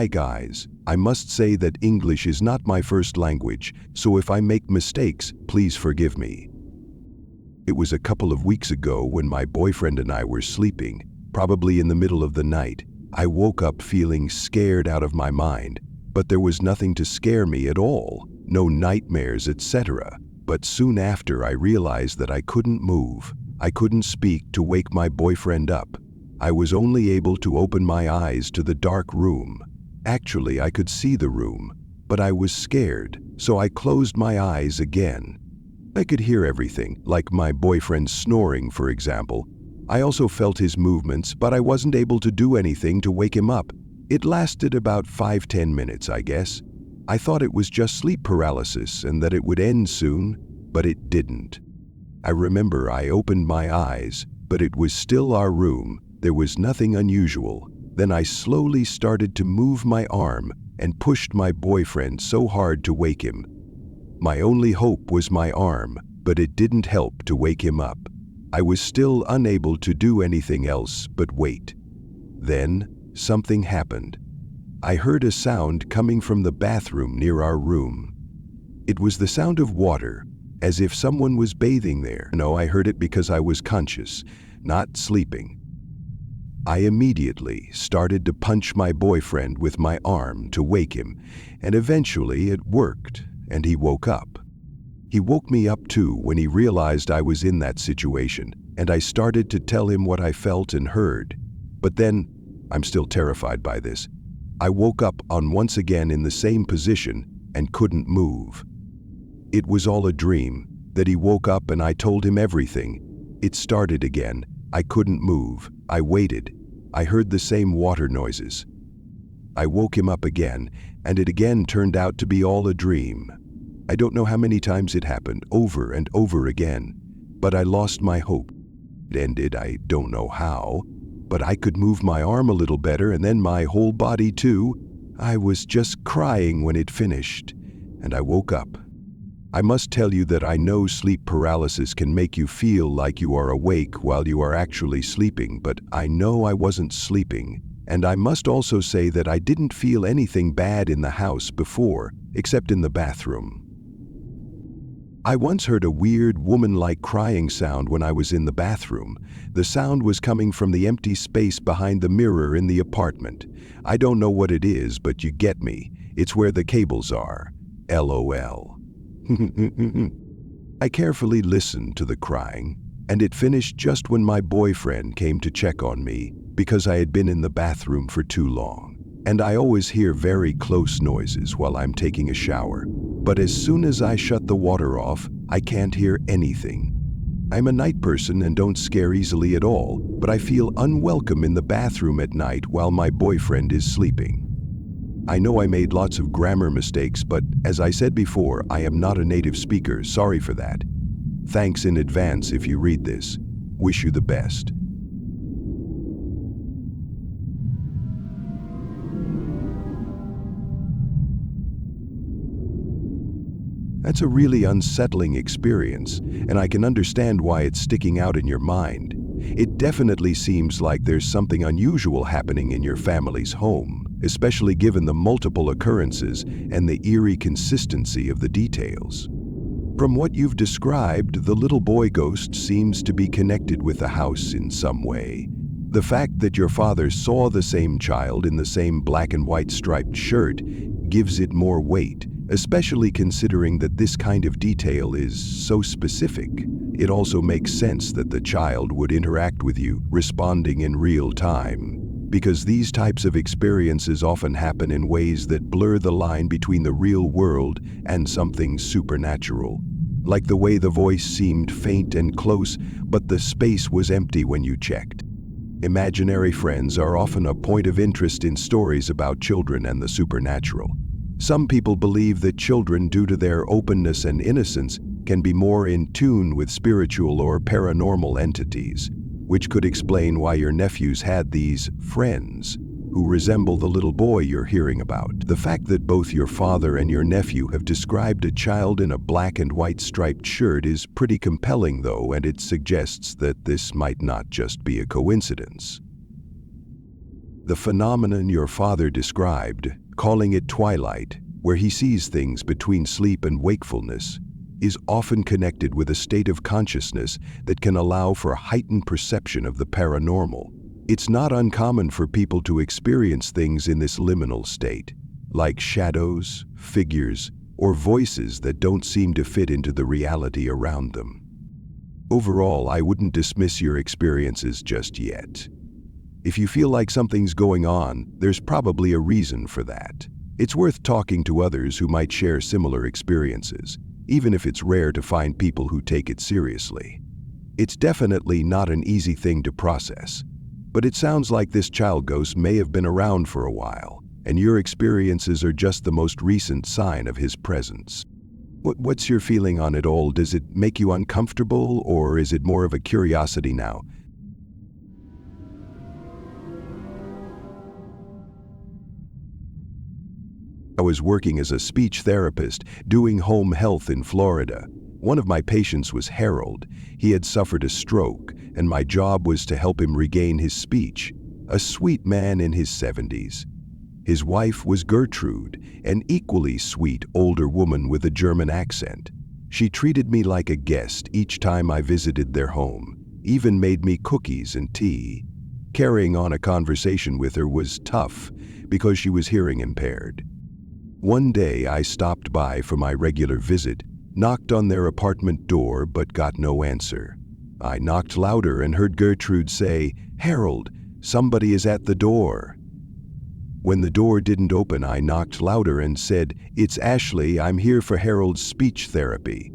Hi guys, I must say that English is not my first language, so if I make mistakes, please forgive me. It was a couple of weeks ago when my boyfriend and I were sleeping, probably in the middle of the night. I woke up feeling scared out of my mind, but there was nothing to scare me at all, no nightmares, etc. But soon after I realized that I couldn't move. I couldn't speak to wake my boyfriend up. I was only able to open my eyes to the dark room. Actually, I could see the room, but I was scared, so I closed my eyes again. I could hear everything, like my boyfriend snoring, for example. I also felt his movements, but I wasn't able to do anything to wake him up. It lasted about 5-10 minutes, I guess. I thought it was just sleep paralysis and that it would end soon, but it didn't. I remember I opened my eyes, but it was still our room. There was nothing unusual. Then I slowly started to move my arm and pushed my boyfriend so hard to wake him. My only hope was my arm, but it didn't help to wake him up. I was still unable to do anything else but wait. Then something happened. I heard a sound coming from the bathroom near our room. It was the sound of water, as if someone was bathing there. No, I heard it because I was conscious, not sleeping. I immediately started to punch my boyfriend with my arm to wake him, and eventually it worked, and he woke up. He woke me up too when he realized I was in that situation, and I started to tell him what I felt and heard. But then, I'm still terrified by this, I woke up once again in the same position and couldn't move. It was all a dream, that he woke up and I told him everything. It started again. I couldn't move. I waited. I heard the same water noises. I woke him up again, and it again turned out to be all a dream. I don't know how many times it happened, over and over again, but I lost my hope. It ended, I don't know how, but I could move my arm a little better and then my whole body too. I was just crying when it finished, and I woke up. I must tell you that I know sleep paralysis can make you feel like you are awake while you are actually sleeping, but I know I wasn't sleeping. And I must also say that I didn't feel anything bad in the house before, except in the bathroom. I once heard a weird woman-like crying sound when I was in the bathroom. The sound was coming from the empty space behind the mirror in the apartment. I don't know what it is, but you get me. It's where the cables are. LOL. I carefully listened to the crying, and it finished just when my boyfriend came to check on me because I had been in the bathroom for too long. And I always hear very close noises while I'm taking a shower. But as soon as I shut the water off, I can't hear anything. I'm a night person and don't scare easily at all, but I feel unwelcome in the bathroom at night while my boyfriend is sleeping. I know I made lots of grammar mistakes, but as I said before, I am not a native speaker. Sorry for that. Thanks in advance if you read this. Wish you the best. That's a really unsettling experience, and I can understand why it's sticking out in your mind. It definitely seems like there's something unusual happening in your family's home, especially given the multiple occurrences and the eerie consistency of the details. From what you've described, the little boy ghost seems to be connected with the house in some way. The fact that your father saw the same child in the same black and white striped shirt gives it more weight, especially considering that this kind of detail is so specific. It also makes sense that the child would interact with you, responding in real time, because these types of experiences often happen in ways that blur the line between the real world and something supernatural. Like the way the voice seemed faint and close, but the space was empty when you checked. Imaginary friends are often a point of interest in stories about children and the supernatural. Some people believe that children, due to their openness and innocence, can be more in tune with spiritual or paranormal entities, which could explain why your nephews had these friends who resemble the little boy you're hearing about. The fact that both your father and your nephew have described a child in a black and white striped shirt is pretty compelling, though, and it suggests that this might not just be a coincidence. The phenomenon your father described, calling it twilight, where he sees things between sleep and wakefulness, is often connected with a state of consciousness that can allow for a heightened perception of the paranormal. It's not uncommon for people to experience things in this liminal state, like shadows, figures, or voices that don't seem to fit into the reality around them. Overall, I wouldn't dismiss your experiences just yet. If you feel like something's going on, there's probably a reason for that. It's worth talking to others who might share similar experiences, even if it's rare to find people who take it seriously. It's definitely not an easy thing to process, but it sounds like this child ghost may have been around for a while, and your experiences are just the most recent sign of his presence. What's your feeling on it all? Does it make you uncomfortable, or is it more of a curiosity now? I was working as a speech therapist doing home health in Florida. One of my patients was Harold. He had suffered a stroke, and my job was to help him regain his speech. A sweet man in his 70s. His wife was Gertrude, an equally sweet older woman with a German accent. She treated me like a guest each time I visited their home, even made me cookies and tea. Carrying on a conversation with her was tough because she was hearing impaired. One day I stopped by for my regular visit, knocked on their apartment door but got no answer. I knocked louder and heard Gertrude say, "Harold, somebody is at the door." When the door didn't open, I knocked louder and said, "It's Ashley, I'm here for Harold's speech therapy."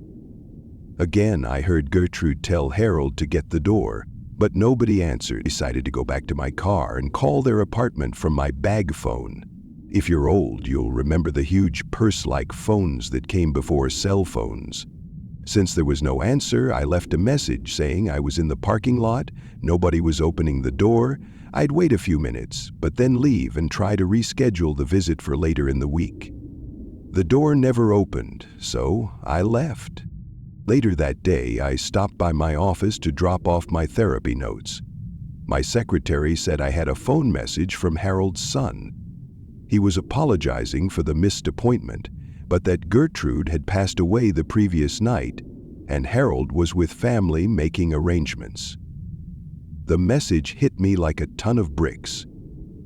Again, I heard Gertrude tell Harold to get the door, but nobody answered. I decided to go back to my car and call their apartment from my bag phone. If you're old, you'll remember the huge purse-like phones that came before cell phones. Since there was no answer, I left a message saying I was in the parking lot, nobody was opening the door, I'd wait a few minutes, but then leave and try to reschedule the visit for later in the week. The door never opened, so I left. Later that day, I stopped by my office to drop off my therapy notes. My secretary said I had a phone message from Harold's son. He was apologizing for the missed appointment, but that Gertrude had passed away the previous night, and Harold was with family making arrangements. The message hit me like a ton of bricks.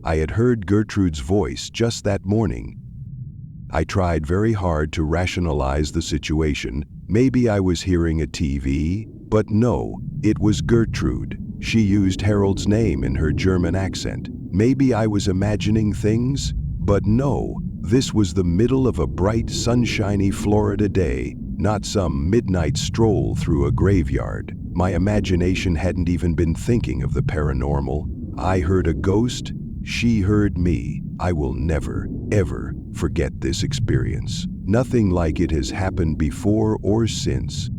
I had heard Gertrude's voice just that morning. I tried very hard to rationalize the situation. Maybe I was hearing a TV, but no, it was Gertrude. She used Harold's name in her German accent. Maybe I was imagining things, but no, this was the middle of a bright, sunshiny Florida day, not some midnight stroll through a graveyard. My imagination hadn't even been thinking of the paranormal. I heard a ghost, she heard me. I will never, ever forget this experience. Nothing like it has happened before or since.